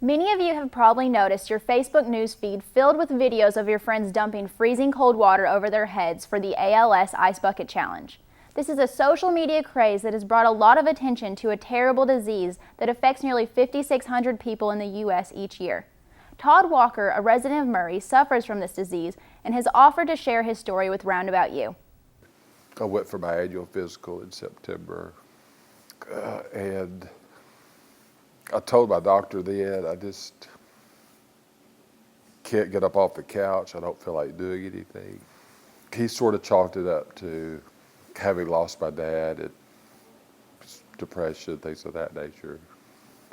Many of you have probably noticed your Facebook news feed filled with videos of your friends dumping freezing cold water over their heads for the ALS Ice Bucket Challenge. This is a social media craze that has brought a lot of attention to a terrible disease that affects nearly 5,600 people in the U.S. each year. Todd Walker, a resident of Murray, suffers from this disease and has offered to share his story with Roundabout U. I went for my annual physical in September, and I told my doctor then, I just can't get up off the couch. I don't feel like doing anything. He sort of chalked it up to having lost my dad and depression, things of that nature.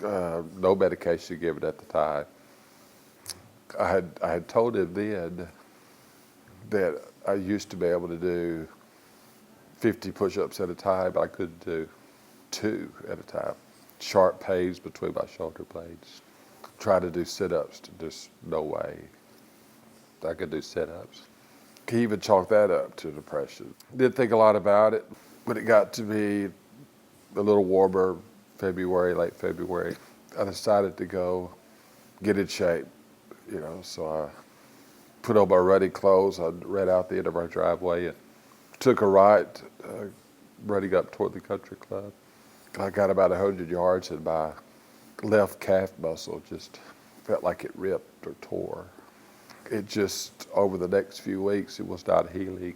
No medication given at the time. I had told him then that I used to be able to do 50 push-ups at a time, but I couldn't do 2 at a time. Sharp pains between my shoulder blades. Try to do sit-ups, there's no way I could do sit-ups. He even chalked that up to depression. Didn't think a lot about it, but it got to be a little warmer, February, late February. I decided to go get in shape, so I put on my running clothes. I ran out the end of our driveway and took a right, running up toward the country club. I got about 100 yards and my left calf muscle just felt like it ripped or tore. It just, over the next few weeks, it was not healing.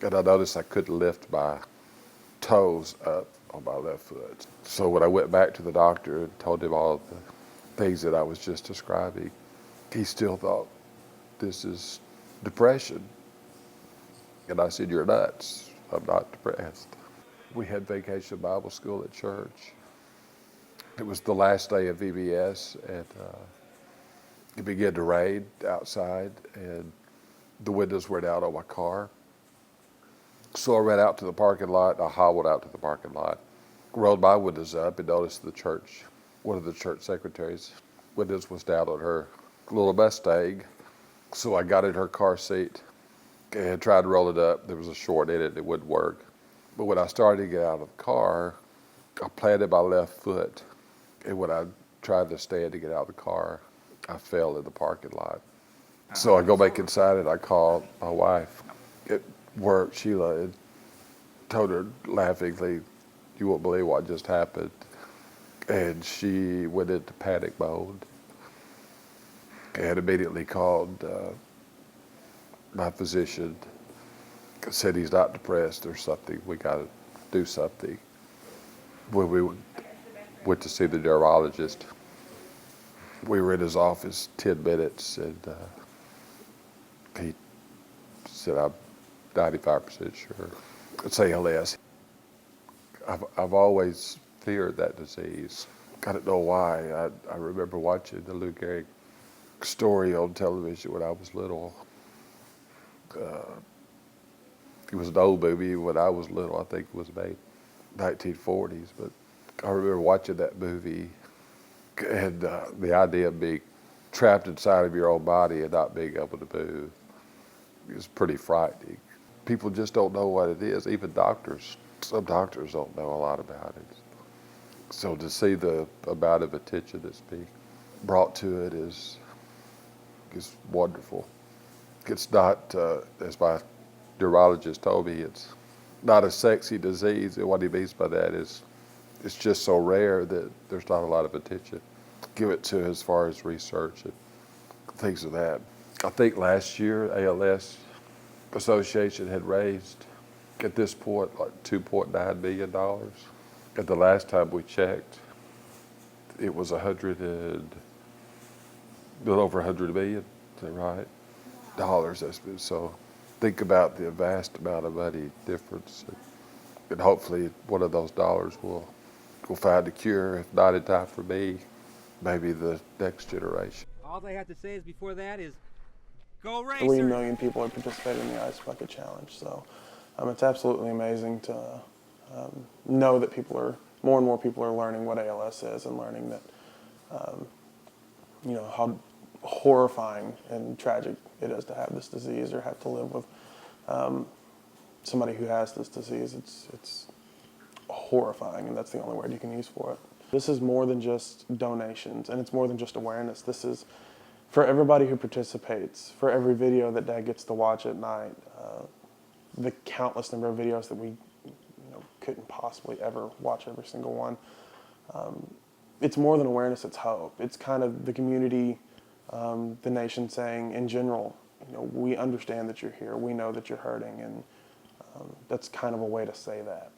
And I noticed I couldn't lift my toes up on my left foot. So when I went back to the doctor and told him all of the things that I was just describing, he still thought, this is depression. And I said, you're nuts. I'm not depressed. We had vacation Bible school at church. It was the last day of VBS, and it began to rain outside, and the windows were down on my car. So I ran out to the parking lot. I hobbled out to the parking lot, rolled my windows up, and noticed one of the church secretaries' windows was down on her little Mustang. So I got in her car seat and tried to roll it up. There was a short in it, and it wouldn't work. But when I started to get out of the car, I planted my left foot. And when I tried to stand to get out of the car, I fell in the parking lot. So I go back inside and I called my wife at work, Sheila, and told her laughingly, you won't believe what just happened. And she went into panic mode and immediately called my physician, said he's not depressed or something, we got to do something. When we went to see the neurologist, we were in his office 10 minutes, and he said, I'm 95% sure it's ALS. I've always feared that disease. I don't know why. I remember watching the Lou Gehrig story on television when I was little. It was an old movie when I was little. I think it was made 1940s, but I remember watching that movie, and the idea of being trapped inside of your own body and not being able to move is pretty frightening. People just don't know what it is, even doctors. Some doctors don't know a lot about it. So to see the amount of attention that's being brought to it is wonderful. It's not, as my neurologist told me, it's not a sexy disease, and what he means by that is it's just so rare that there's not a lot of attention give it to as far as research and things of that. I think last year ALS Association had raised at this point like $2.9 million. And the last time we checked, it was a little over $100 million, is that right? Dollars, that's been, so think about the vast amount of money difference. And hopefully one of those dollars will find a cure, if not in time for me, maybe the next generation. All they have to say is before that is, go Racers! 3 million people are participating in the Ice Bucket Challenge, so it's absolutely amazing to know that more and more people are learning what ALS is and learning that, how horrifying and tragic it is to have this disease or have to live with somebody who has this disease. It's horrifying, and that's the only word you can use for it. This is more than just donations, and it's more than just awareness. This is for everybody who participates, for every video that Dad gets to watch at night, the countless number of videos that we couldn't possibly ever watch every single one. It's more than awareness, it's hope. It's kind of the community, the nation saying in general, we understand that you're here, we know that you're hurting, and that's kind of a way to say that.